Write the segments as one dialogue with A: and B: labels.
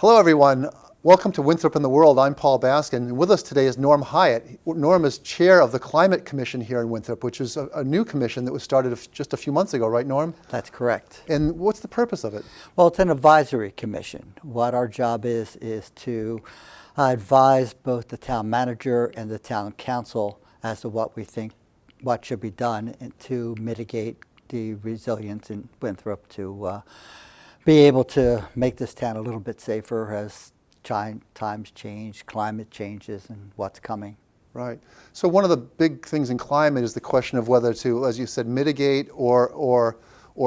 A: Hello, everyone. Welcome to Winthrop and the World. I'm Paul Baskin, and with us today is Norm Hyett. Norm is chair of the Climate Commission here in Winthrop, which is a new commission that was started just a few months ago, right, Norm?
B: That's correct.
A: And what's the purpose of it?
B: Well, it's an advisory commission. What our job is to advise both the town manager and the town council as to what we think, what should be done to mitigate the resilience in Winthrop to be able to make this town a little bit safer as times change, climate changes, and what's coming.
A: Right. So one of the big things in climate is the question of whether to, as you said, mitigate or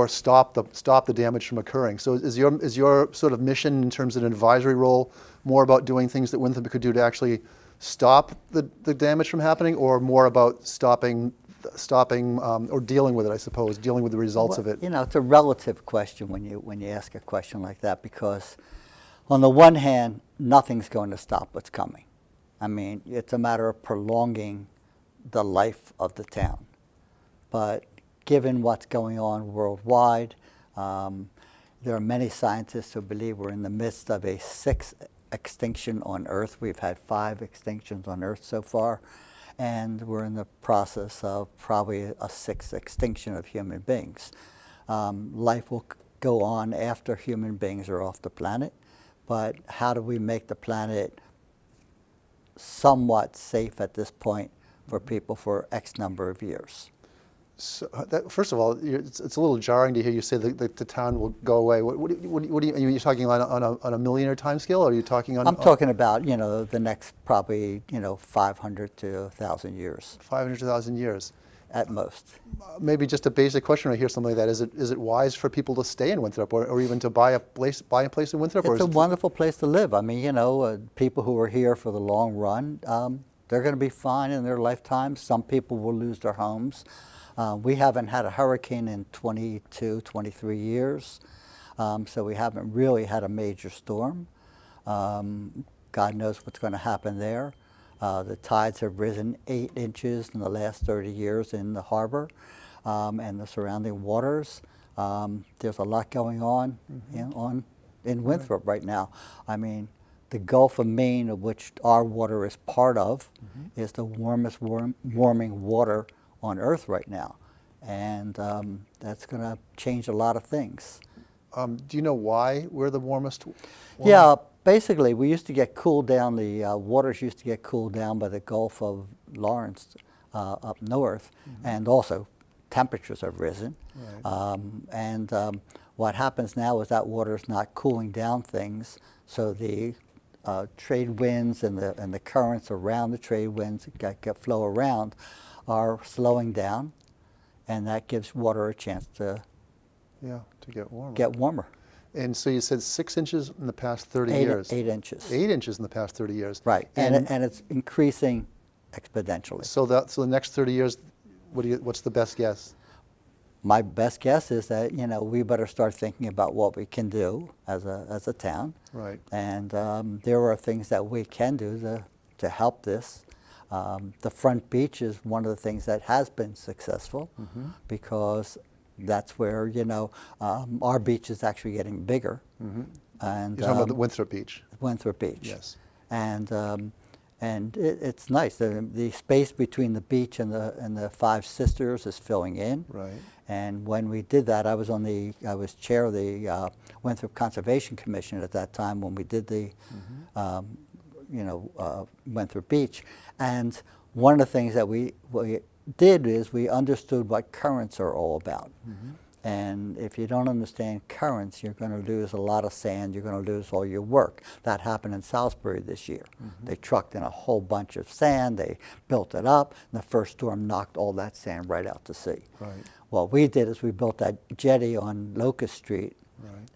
A: stop the damage from occurring. So is your sort of mission in terms of an advisory role more about doing things that Winthrop could do to actually stop the damage from happening, or more about stopping or dealing with it, I suppose, dealing with the results of it?
B: You know, it's a relative question when you ask a question like that, because on the one hand, nothing's going to stop what's coming. I mean, it's a matter of prolonging the life of the town. But given what's going on worldwide, there are many scientists who believe we're in the midst of a sixth extinction on Earth. We've had 5 extinctions on Earth so far, and we're in the process of probably a 6th extinction of human beings. Life will go on after human beings are off the planet, but how do we make the planet somewhat safe at this point for people for X number of years?
A: So first of all, it's a little jarring to hear you say that the town will go away. What do you, are you talking on a million-year time scale, or are you talking on?
B: I'm talking about, you know, the next probably, 500 to 1,000 years. 500
A: to 1,000 years.
B: At most.
A: Maybe just a basic question. I hear something like that. Is it wise for people to stay in Winthrop, or even to buy a place in Winthrop?
B: It's a wonderful place to live. I mean, people who are here for the long run, they're going to be fine in their lifetimes. Some people will lose their homes. We haven't had a hurricane in 22, 23 years, so we haven't really had a major storm. God knows what's going to happen there. The tides have risen 8 inches in the last 30 years in the harbor and the surrounding waters. There's a lot going on, in Winthrop right now. I mean, the Gulf of Maine, of which our water is part of, is the warmest warming water on Earth right now, and that's going to change a lot of things.
A: Do you know why we're the warmest?
B: Yeah, basically we used to get cooled down, the waters used to get cooled down by the Gulf of Lawrence up north, and also temperatures have risen. Right. What happens now is that water is not cooling down things, so the trade winds and the currents around the trade winds that flow around are slowing down, and that gives water a chance to get warmer.
A: And so you said 6 inches in the past 30 years.
B: 8 inches.
A: 8 inches in the past 30 years.
B: Right, and it's increasing exponentially.
A: So the next 30 years, what's the best guess?
B: My best guess is that we better start thinking about what we can do as a town.
A: Right. And
B: there are things that we can do to help this. The front beach is one of the things that has been successful, because that's where our beach is actually getting bigger. And
A: you're talking about the Winthrop Beach.
B: Winthrop Beach.
A: Yes.
B: And it's nice. The space between the beach and the Five Sisters is filling in. Right. And when we did that, I was chair of the Winthrop Conservation Commission at that time when we did the Winthrop Beach. And one of the things that we did is we understood what currents are all about. And if you don't understand currents, you're going to lose a lot of sand, you're going to lose all your work. That happened in Salisbury this year. They trucked in a whole bunch of sand, they built it up, and the first storm knocked all that sand right out to sea. Right. What we did is we built that jetty on Locust Street,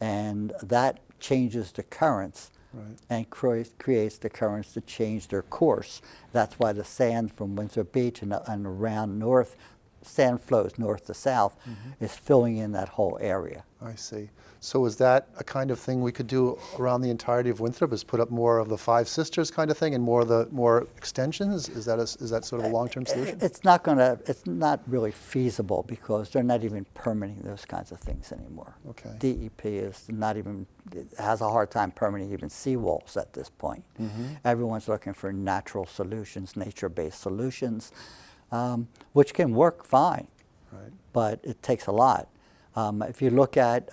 B: and that changes the currents. Right. And creates the currents to change their course. That's why the sand from Winthrop Beach and around north sand flows north to south, is filling in that whole area.
A: I see. So is that a kind of thing we could do around the entirety of Winthrop, is put up more of the Five Sisters kind of thing and more extensions? Is that sort of a long-term solution?
B: It's not really feasible because they're not even permitting those kinds of things anymore.
A: Okay.
B: DEP has a hard time permitting even seawalls at this point. Everyone's looking for natural solutions, nature-based solutions, which can work fine,
A: Right.
B: but it takes a lot. If you look at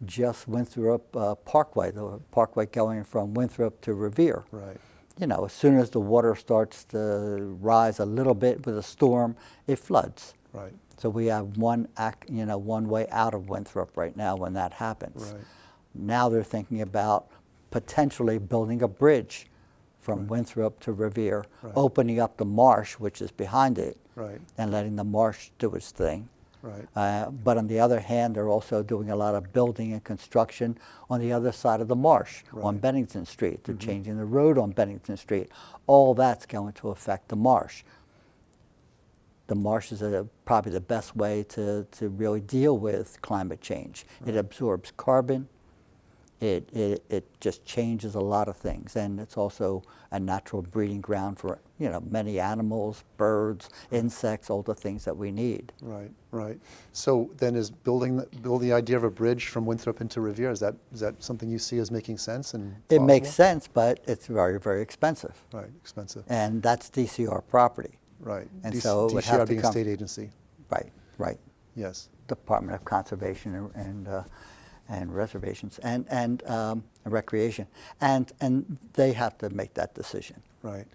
B: just Winthrop Parkway, the parkway going from Winthrop to Revere,
A: Right.
B: you know, as soon as the water starts to rise a little bit with a storm, it floods.
A: Right.
B: So we have one way out of Winthrop right now when that happens.
A: Right.
B: Now they're thinking about potentially building a bridge from Winthrop to Revere,
A: Right.
B: opening up the marsh, which is behind it,
A: Right.
B: and letting the marsh do its thing.
A: Right.
B: But on the other hand, they're also doing a lot of building and construction on the other side of the marsh, on
A: Right.
B: Bennington Street. They're changing the road on Bennington Street. All that's going to affect the marsh. The marsh is probably the best way to really deal with climate change. It absorbs carbon. It just changes a lot of things, and it's also a natural breeding ground for many animals, birds, insects, all the things that we need.
A: Right. Right. So then, is building the idea of a bridge from Winthrop into Revere, is that something you see as making sense and
B: It makes
A: plausible?
B: sense, but it's very, very expensive,
A: Right. Expensive.
B: and that's DCR property.
A: Right.
B: And so it would
A: DCR
B: have to
A: being
B: come-
A: a state agency.
B: Right, right.
A: Yes.
B: Department of Conservation and Reservations and Recreation, and they have to make that decision.
A: Right.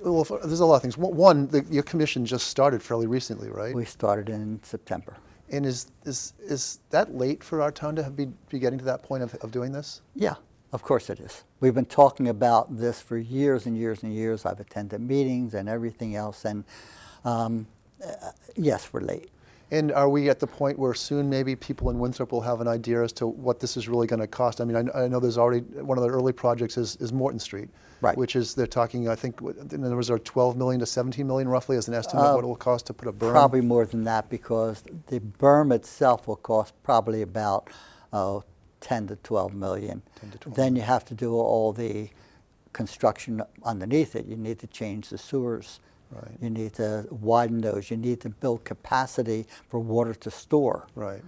A: Well, there's a lot of things. One, your commission just started fairly recently, right?
B: We started in September.
A: And is that late for our town to be getting to that point of doing this?
B: Yeah, of course it is. We've been talking about this for years and years and years. I've attended meetings and everything else, and yes, we're late.
A: And are we at the point where soon maybe people in Winthrop will have an idea as to what this is really going to cost? I mean, I know there's already, one of the early projects is Morton Street,
B: Right.
A: which is, they're talking, I think, the numbers are 12 million to 17 million roughly as an estimate of what it will cost to put a berm.
B: Probably more than that, because the berm itself will cost probably about 10 to 12 million.
A: 10 to 12
B: Then you have to do all the construction underneath it. You need to change the sewers.
A: Right.
B: You need to widen those. You need to build capacity for water to store.
A: Right.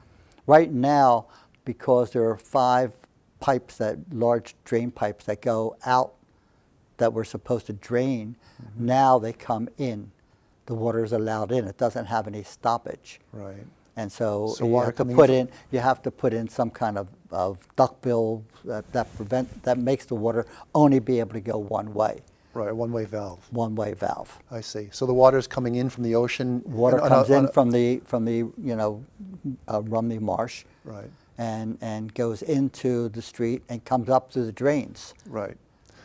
B: Right now, because there are 5 pipes, large drain pipes that go out that we're supposed to drain, now they come in. The water is allowed in. It doesn't have any stoppage.
A: Right.
B: And so,
A: So
B: you
A: water
B: have to
A: coming
B: put
A: in
B: in, you have to put in some kind of duckbill that makes the water only be able to go one way,
A: Right, a one-way valve.
B: one-way valve.
A: I see. So the water's coming in from the ocean.
B: Water
A: and
B: comes in from the Rumney Marsh,
A: Right.
B: and goes into the street and comes up through the drains.
A: Right.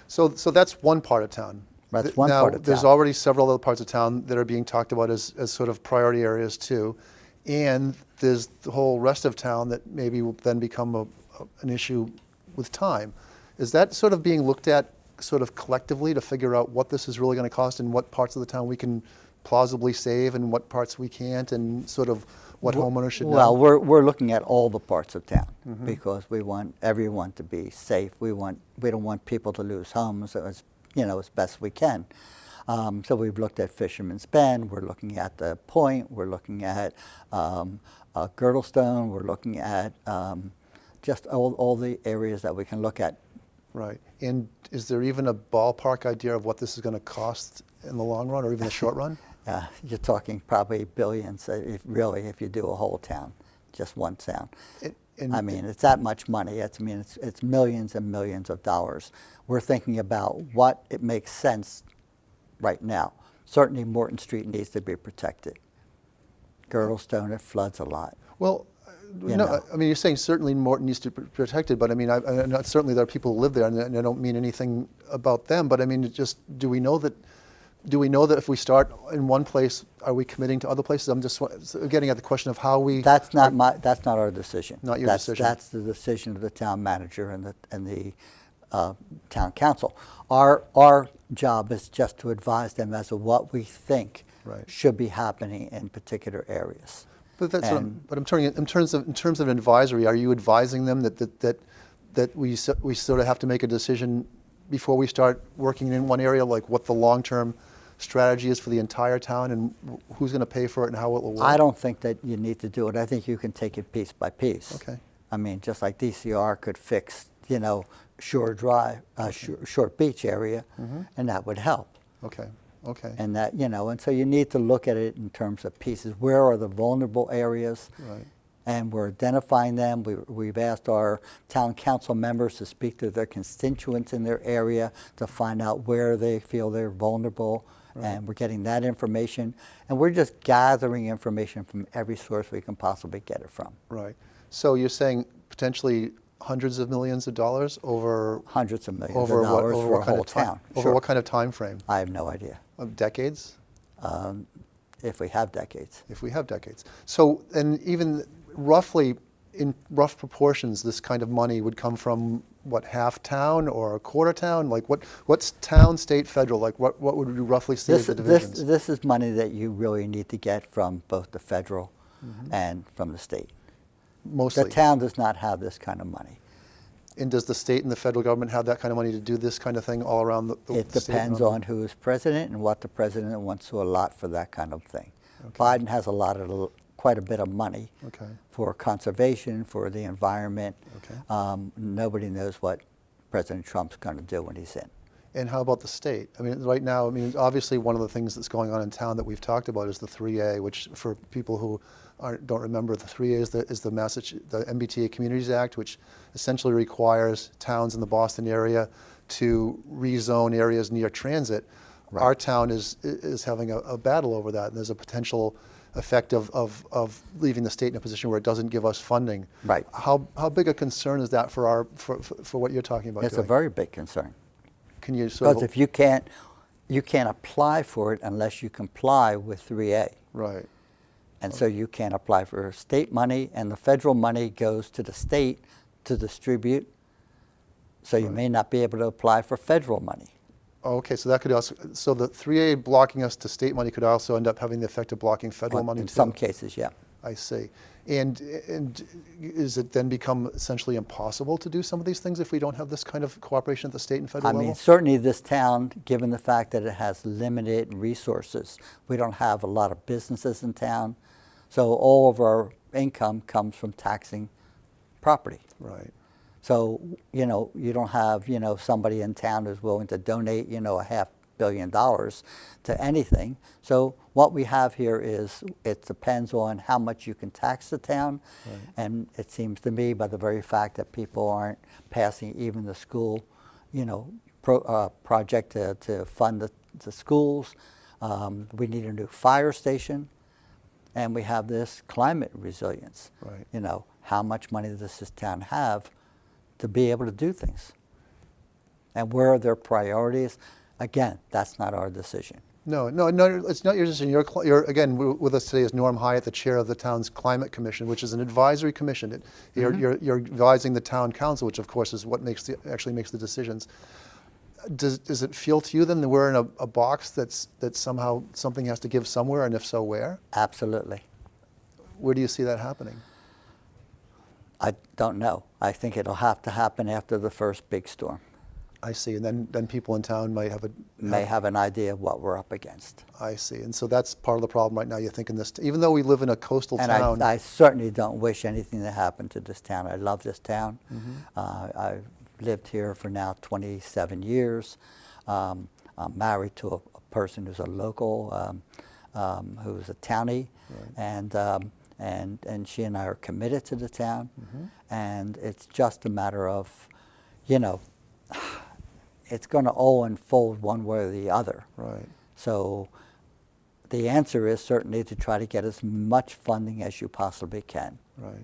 A: So that's one part of town.
B: That's one
A: now,
B: part of
A: there's
B: town.
A: already several other parts of town that are being talked about as sort of priority areas too. And there's the whole rest of town that maybe will then become an issue with time. Is that sort of being looked at sort of collectively to figure out what this is really going to cost and what parts of the town we can plausibly save and what parts we can't, and sort of what homeowners should know?
B: Well, we're looking at all the parts of town because we want everyone to be safe. We don't want people to lose homes as best we can. So we've looked at Fisherman's Bend. We're looking at the Point. We're looking at Girdlestone. We're looking at just all the areas that we can look at.
A: Right. And is there even a ballpark idea of what this is going to cost in the long run or even the short run?
B: You're talking probably billions, if you do a whole town, just one town. I mean, it's that much money. It's millions and millions of dollars. We're thinking about what it makes sense right now. Certainly Morton Street needs to be protected. Girdlestone, it floods a lot.
A: Well, no, I mean, you're saying certainly Morton needs to be protected, but I mean, certainly there are people who live there, and I don't mean anything about them, but I mean, just do we know that if we start in one place, are we committing to other places? I'm just getting at the question of how we.
B: That's not our decision.
A: Not your decision.
B: That's the decision of the town manager and the town council. Our job is just to advise them as to what we think
A: Right.
B: should be happening in particular areas.
A: But that's
B: And-
A: but I'm turning it in terms of advisory. Are you advising them that we sort of have to make a decision before we start working in one area, like what the long-term strategy is for the entire town and who's going to pay for it and how it will work?
B: I don't think that you need to do it. I think you can take it piece by piece.
A: Okay.
B: I mean, just like DCR could fix, Shore Drive, Short Beach area, and that would help.
A: Okay. Okay.
B: And that, and so you need to look at it in terms of pieces. Where are the vulnerable areas?
A: Right.
B: And we're identifying them. We've asked our town council members to speak to their constituents in their area to find out where they feel they're vulnerable. Right. And we're getting that information. And we're just gathering information from every source we can possibly get it from.
A: Right. So you're saying potentially hundreds of millions of dollars over
B: Hundreds of millions
A: over
B: of dollars
A: what, over
B: for
A: what
B: a
A: kind
B: whole
A: of time?
B: town.
A: Over
B: Sure.
A: what kind of time frame?
B: I have no idea.
A: Of decades?
B: If we have decades.
A: If we have decades. So, and even roughly, in rough proportions, this kind of money would come from what, half town or a quarter town? Like what's town, state, federal? Like what would we roughly see as the divisions?
B: This is money that you really need to get from both the federal and from the state.
A: Mostly.
B: The town does not have this kind of money.
A: And does the state and the federal government have that kind of money to do this kind of thing all around the
B: It
A: state?
B: depends on who is president and what the president wants to allot for that kind of thing.
A: Okay.
B: Biden has allotted quite a bit of money
A: Okay.
B: for conservation, for the environment.
A: Okay.
B: Nobody knows what President Trump's going to do when he's in.
A: And how about the state? I mean, right now, obviously one of the things that's going on in town that we've talked about is the 3A, which for people who don't remember, the 3A is the MBTA Communities Act, which essentially requires towns in the Boston area to rezone areas near transit. Right. Our town is having a battle over that, and there's a potential effect of leaving the state in a position where it doesn't give us funding.
B: Right.
A: How big a concern is that for what you're talking about
B: It's
A: doing?
B: a very big concern.
A: Can you sort
B: Because
A: of,
B: if you can't apply for it unless you comply with 3A.
A: right.
B: And so you can't apply for state money, and the federal money goes to the state to distribute. So you may not be able to apply for federal money.
A: Okay, so that could also, so the 3A blocking us to state money could also end up having the effect of blocking federal money
B: In
A: too?
B: some cases, yeah.
A: I see. And is it then become essentially impossible to do some of these things if we don't have this kind of cooperation at the state and federal
B: I mean,
A: level?
B: certainly this town, given the fact that it has limited resources, we don't have a lot of businesses in town, so all of our income comes from taxing property.
A: Right.
B: So, you don't have, somebody in town who's willing to donate, $500 million to anything. So what we have here is, it depends on how much you can tax the town. Right. And it seems to me by the very fact that people aren't passing even the school, project to fund the schools. We need a new fire station. And we have this climate resilience.
A: Right.
B: How much money does this town have to be able to do things? And where are their priorities? Again, that's not our decision.
A: No, it's not your decision. You're again, with us today is Norm Hyett, the chair of the town's Climate Commission, which is an advisory commission. You're advising the town council, which of course is what actually makes the decisions. Does it feel to you then that we're in a box that somehow something has to give somewhere, and if so, where?
B: Absolutely.
A: Where do you see that happening?
B: I don't know. I think it'll have to happen after the first big storm.
A: I see, and then people in town might have
B: an idea of what we're up against.
A: I see, and so that's part of the problem right now. You think in this, even though we live in a coastal
B: and
A: town.
B: I certainly don't wish anything to happen to this town. I love this town. I've lived here for now 27 years. I'm married to a person who's a local, who's a townie, right. And she and I are committed to the town. And it's just a matter of, it's going to all unfold one way or the other.
A: Right.
B: So the answer is certainly to try to get as much funding as you possibly can.
A: Right.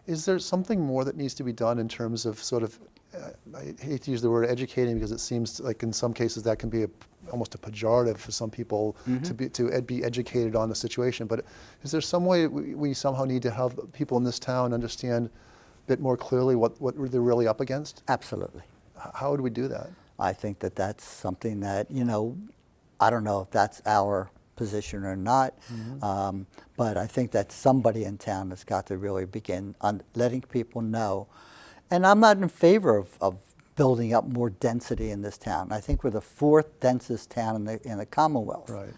A: Is there something more that needs to be done in terms of sort of, I hate to use the word educating because it seems like in some cases that can be almost a pejorative for some people to be educated on the situation. But is there some way we somehow need to have people in this town understand a bit more clearly what they're really up against?
B: Absolutely.
A: How would we do that?
B: I think that that's something that, I don't know if that's our position or not, but I think that somebody in town has got to really begin letting people know. And I'm not in favor of building up more density in this town. I think we're the fourth densest town in the Commonwealth.
A: Right.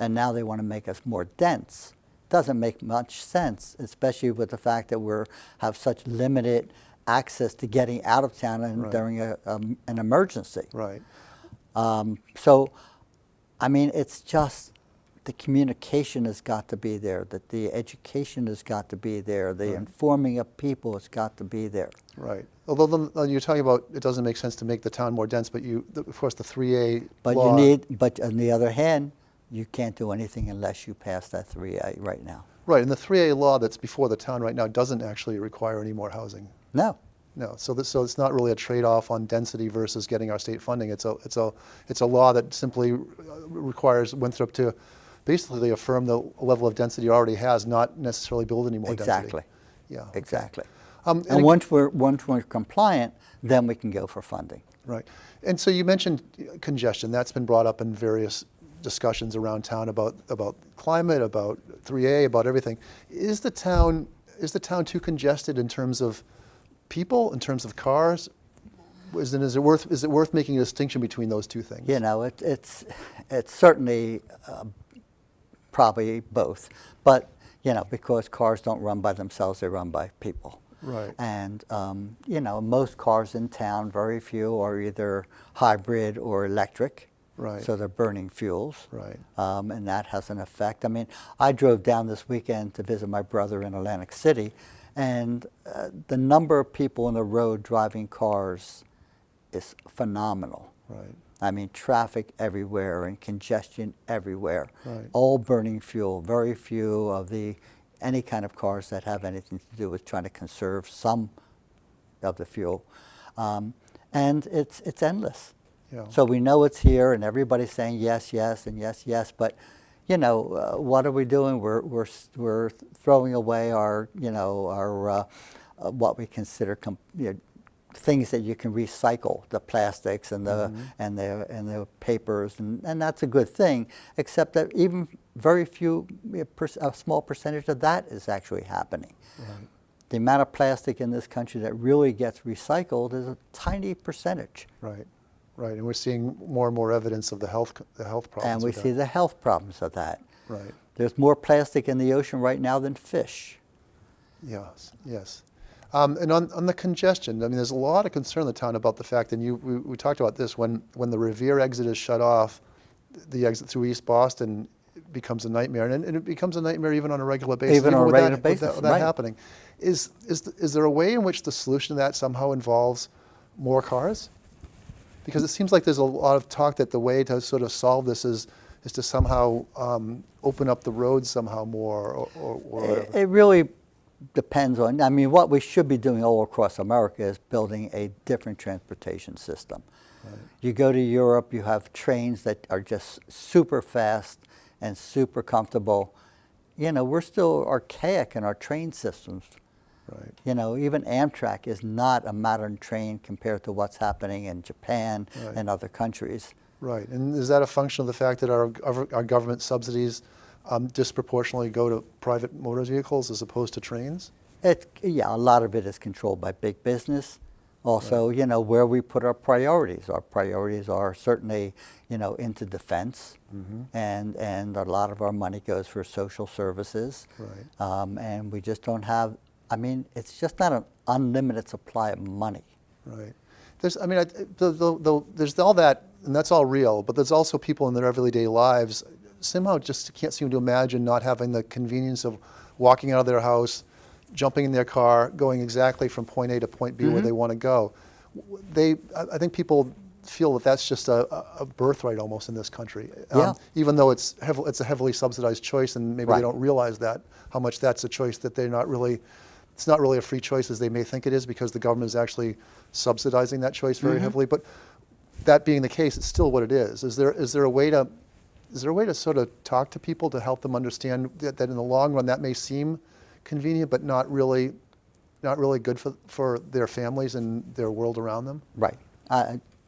B: And now they want to make us more dense. Doesn't make much sense, especially with the fact that we have such limited access to getting out of town and during an emergency.
A: Right.
B: So, I mean, it's just the communication has got to be there, that the education has got to be there, the informing of people has got to be there.
A: Right. Although you're talking about it doesn't make sense to make the town more dense, but of course, the 3A
B: But
A: law.
B: but on the other hand, you can't do anything unless you pass that 3A right now.
A: Right, and the 3A law that's before the town right now doesn't actually require any more housing.
B: No.
A: No, so it's not really a trade-off on density versus getting our state funding. It's a law that simply requires Winthrop to basically affirm the level of density it already has, not necessarily build any more
B: Exactly.
A: density. Yeah.
B: Exactly.
A: And
B: once we're compliant, then we can go for funding.
A: Right, and so you mentioned congestion. That's been brought up in various discussions around town about climate, about 3A, about everything. Is the town too congested in terms of people, in terms of cars? Is it worth making a distinction between those two things?
B: It's certainly probably both, but because cars don't run by themselves, they run by people.
A: Right.
B: And most cars in town, very few are either hybrid or electric.
A: Right.
B: So they're burning fuels.
A: Right.
B: And that has an effect. I mean, I drove down this weekend to visit my brother in Atlantic City, and the number of people on the road driving cars is phenomenal.
A: Right.
B: I mean, traffic everywhere and congestion everywhere.
A: Right.
B: All burning fuel. Very few of any kind of cars that have anything to do with trying to conserve some of the fuel. And it's endless.
A: Yeah.
B: So we know it's here, and everybody's saying yes, yes, and yes, yes. But what are we doing? We're throwing away our what we consider things that you can recycle, the plastics and the and the papers, and that's a good thing. Except that even very few, a small percentage of that is actually happening.
A: Right.
B: The amount of plastic in this country that really gets recycled is a tiny percentage.
A: Right. Right, and we're seeing more and more evidence of the health problems.
B: And we see the health problems of that.
A: Right.
B: There's more plastic in the ocean right now than fish.
A: Yes, yes. And on the congestion, I mean, there's a lot of concern in the town about the fact, and we talked about this, when the Revere exit is shut off, the exit through East Boston becomes a nightmare, and it becomes a nightmare even on a regular basis.
B: Even on a regular basis,
A: with that
B: right.
A: happening. Is there a way in which the solution to that somehow involves more cars? Because it seems like there's a lot of talk that the way to sort of solve this is to somehow open up the roads somehow more, or whatever.
B: It really depends on, I mean, what we should be doing all across America is building a different transportation system. Right. You go to Europe, you have trains that are just super fast and super comfortable. We're still archaic in our train systems. Right. Even Amtrak is not a modern train compared to what's happening in Japan and other countries. Right.
A: And is that a function of the fact that our government subsidies disproportionately go to private motor vehicles as opposed to trains?
B: Yeah, a lot of it is controlled by big business. Also, where we put our priorities. Our priorities are certainly, into defense, and a lot of our money goes for social services. Right. And we just don't have. I mean, it's just not an unlimited supply of money.
A: Right. There's all that, and that's all real, but there's also people in their everyday lives somehow just can't seem to imagine not having the convenience of walking out of their house, jumping in their car, going exactly from point A to point B where they want to go. I think people feel that that's just a birthright almost in this country. Even though it's a heavily subsidized choice, and maybe they don't realize that, how much that's a choice that it's not really a free choice as they may think it is, because the government is actually subsidizing that choice very heavily. But that being the case, it's still what it is. Is there a way to sort of talk to people to help them understand that in the long run that may seem convenient, but not really good for their families and their world around them?
B: Right.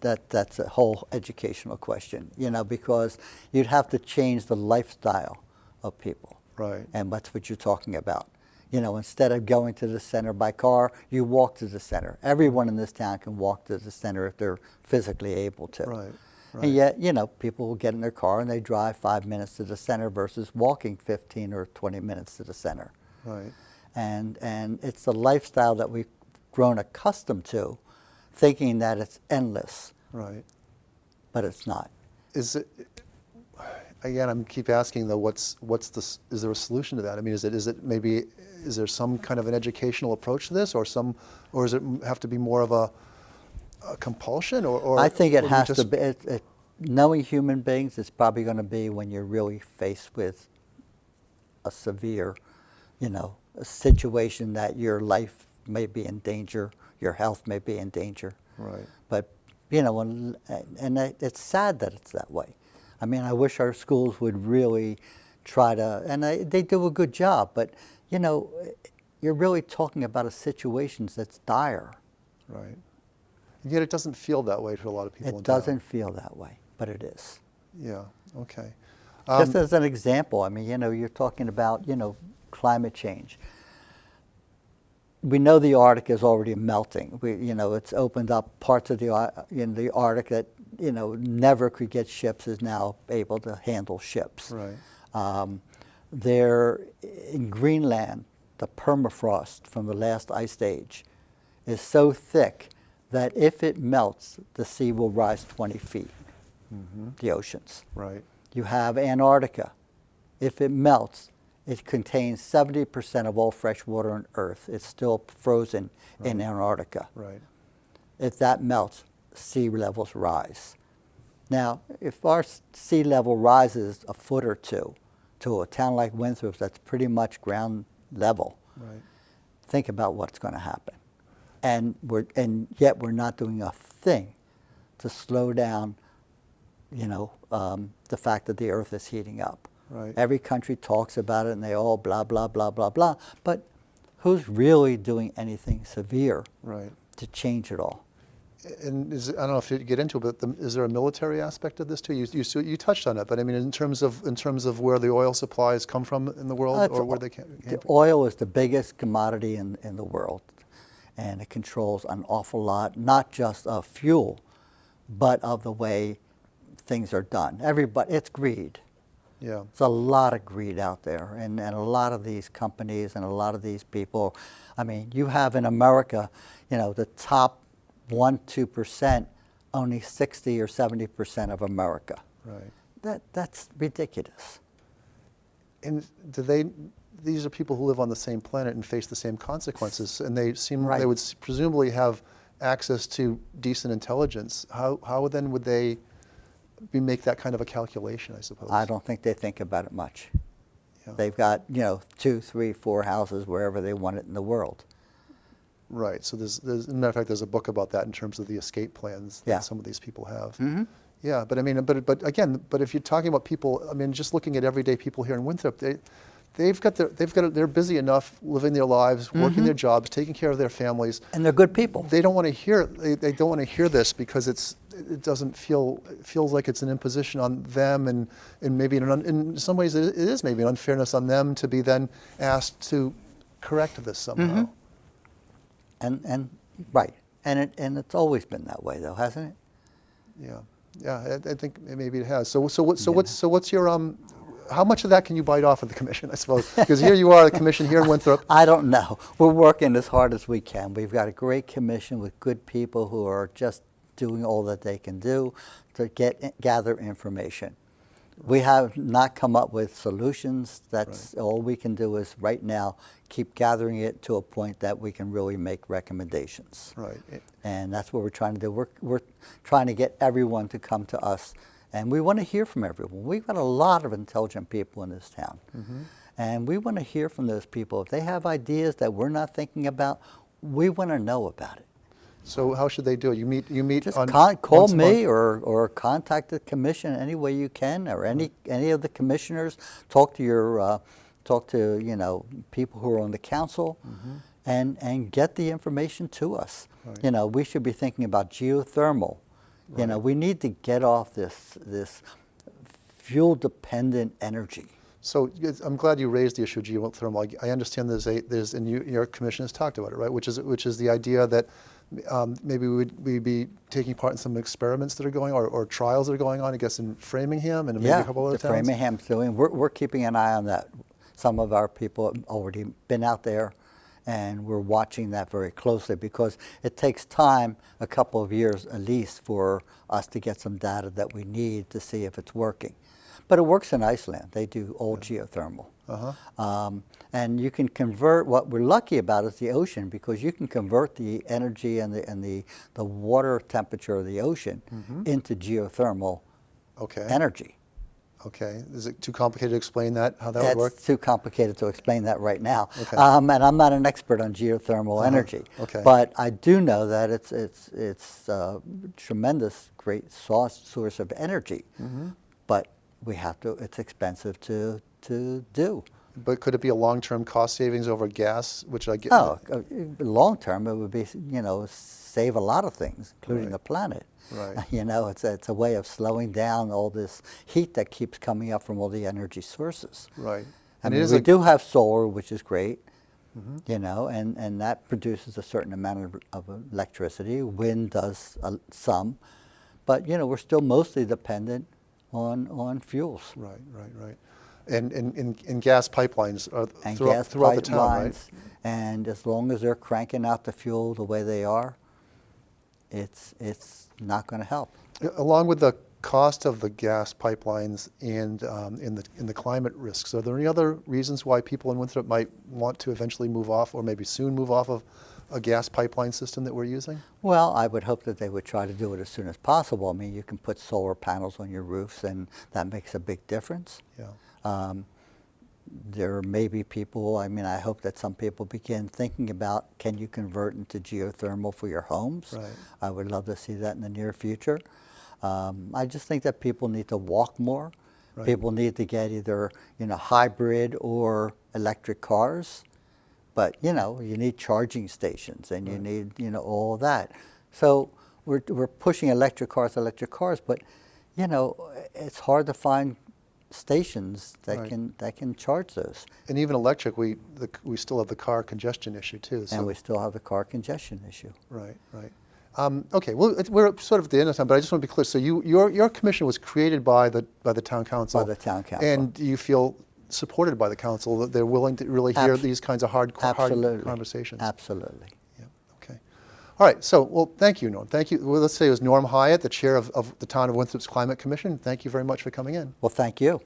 B: that's a whole educational question, you know, because you'd have to change the lifestyle of people.
A: Right.
B: And that's what you're talking about. You know, instead of going to the center by car, you walk to the center. Everyone in this town can walk to the center if they're physically able to.
A: Right. Right.
B: And yet, you know, people will get in their car and they drive 5 minutes to the center versus walking 15 or 20 minutes to the center.
A: Right.
B: And it's the lifestyle that we've grown accustomed to, thinking that it's endless,
A: Right.
B: but it's not.
A: Is it? Again, I'm keep asking though. Is there a solution to that? I mean, is there some kind of an educational approach to this, or does it have to be more of a compulsion, or
B: I think it
A: or
B: has
A: just,
B: to be. Knowing human beings is probably going to be when you're really faced with a severe, you know, a situation that your life may be in danger, your health may be in danger.
A: Right.
B: But, you know, it's sad that it's that way. I mean, I wish our schools would really try to, and they do a good job, but, you know, you're really talking about a situation that's dire.
A: Right. And yet it doesn't feel that way to a lot of people.
B: It doesn't feel that way, but it is.
A: Yeah. Okay.
B: Just as an example, I mean, you know, you're talking about, you know, climate change. We know the Arctic is already melting. You know, it's opened up parts of the Arctic that, you know, never could get ships is now able to handle ships.
A: Right.
B: There, in Greenland, the permafrost from the last ice age is so thick that if it melts, the sea will rise 20 feet, the oceans.
A: Right.
B: You have Antarctica. If it melts, it contains 70% of all fresh water on Earth. It's still frozen in Antarctica.
A: Right.
B: If that melts, sea levels rise. Now, if our sea level rises a foot or two to a town like Winthrop that's pretty much ground level,
A: Right.
B: think about what's going to happen. And yet we're not doing a thing to slow down, you know, the fact that the Earth is heating up.
A: Right.
B: Every country talks about it, and they all blah, blah, blah, blah, blah. But who's really doing anything severe
A: Right.
B: to change it all?
A: And I don't know if you get into it, but is there a military aspect of this too? You touched on it, but I mean, in terms of where the oil supplies come from in the world, or where they came
B: The
A: from?
B: oil is the biggest commodity in the world, and it controls an awful lot, not just of fuel, but of the way things are done. It's greed.
A: Yeah.
B: There's a lot of greed out there, and a lot of these companies and a lot of these people. I mean, you have in America, you know, the top 1-2%, only 60 or 70% of America.
A: Right.
B: That's ridiculous.
A: And these are people who live on the same planet and face the same consequences, and they would presumably have access to decent intelligence. How then would they make that kind of a calculation, I suppose?
B: I don't think they think about it much.
A: Yeah.
B: They've got, you know, 2, 3, 4 houses wherever they want it in the world.
A: Right. So as a matter of fact, there's a book about that in terms of the escape plans that some of these people have.
B: Mm-hmm.
A: Yeah, but I mean, but again, if you're talking about people, I mean, just looking at everyday people here in Winthrop, they're busy enough living their lives, working their jobs, taking care of their families.
B: And they're good people.
A: They don't want to hear they don't want to hear this because it feels like it's an imposition on them, and maybe in some ways it is maybe an unfairness on them to be then asked to correct this somehow.
B: And right. And it's always been that way though, hasn't it?
A: Yeah, I think maybe it has. So what's your how much of that can you bite off of the commission, I suppose? Because here you are, the commission here in Winthrop.
B: I don't know. We're working as hard as we can. We've got a great commission with good people who are just doing all that they can do to gather information. We have not come up with solutions. That's all we can do is right now keep gathering it to a point that we can really make recommendations.
A: Right.
B: And that's what we're trying to do. We're trying to get everyone to come to us. And we want to hear from everyone. We've got a lot of intelligent people in this town. And we want to hear from those people. If they have ideas that we're not thinking about, we want to know about it.
A: So how should they do it? You meet
B: Just
A: on
B: call
A: once a
B: me
A: month?
B: or contact the commission any way you can, or any of the commissioners. Talk to you know, people who are on the council, and get the information to us.
A: Right.
B: You know, we should be thinking about geothermal. You know, we need to get off this fuel-dependent energy.
A: So I'm glad you raised the issue of geothermal. I understand and your commission has talked about it, right? Which is the idea that maybe we'd be taking part in some experiments that are going or trials that are going on, I guess, in Framingham and maybe a couple other towns.
B: Framingham's doing. We're keeping an eye on that. Some of our people have already been out there, and we're watching that very closely because it takes time, a couple of years at least, for us to get some data that we need to see if it's working. But it works in Iceland. They do all geothermal. And you can convert, what we're lucky about is the ocean, because you can convert the energy and the water temperature of the ocean into geothermal energy.
A: Okay. Is it too complicated to explain that, how that would work?
B: It's too complicated to explain that right now.
A: Okay.
B: And I'm not an expert on geothermal energy.
A: Okay.
B: But I do know that it's a tremendous, great source of energy. But we have to, it's expensive to do.
A: But could it be a long-term cost savings over gas, which I get?
B: Oh, long term, it would be, you know, save a lot of things, including the planet.
A: Right.
B: You know, it's a way of slowing down all this heat that keeps coming up from all the energy sources.
A: Right.
B: I mean, we do have solar, which is great, you know, and that produces a certain amount of electricity. Wind does some, but, you know, we're still mostly dependent on fuels.
A: Right. And gas pipelines throughout the town, right?
B: And as long as they're cranking out the fuel the way they are, it's not going to help.
A: Along with the cost of the gas pipelines and in the climate risks, are there any other reasons why people in Winthrop might want to eventually move off, or maybe soon move off of a gas pipeline system that we're using?
B: Well, I would hope that they would try to do it as soon as possible. I mean, you can put solar panels on your roofs, and that makes a big difference.
A: Yeah.
B: There may be people, I mean, I hope that some people begin thinking about, can you convert into geothermal for your homes?
A: Right.
B: I would love to see that in the near future. I just think that people need to walk more.
A: Right.
B: People need to get either, you know, hybrid or electric cars. But, you know, you need charging stations, and you need, you know, all of that. So we're pushing electric cars, but, you know, it's hard to find stations that can charge those.
A: And even electric, we still have the car congestion issue too. So.
B: And we still have the car congestion issue.
A: Right. Okay. Well, we're sort of at the end of time, but I just want to be clear. So your commission was created by the town council.
B: By the town council.
A: And you feel supported by the council, that they're willing to really hear these kinds of hard conversations.
B: Absolutely.
A: Yeah. Okay. All right. So, well, thank you, Norm. Thank you. Well, let's say it was Norm Hyett, the chair of the town of Winthrop's Climate Commission. Thank you very much for coming in.
B: Well, thank you.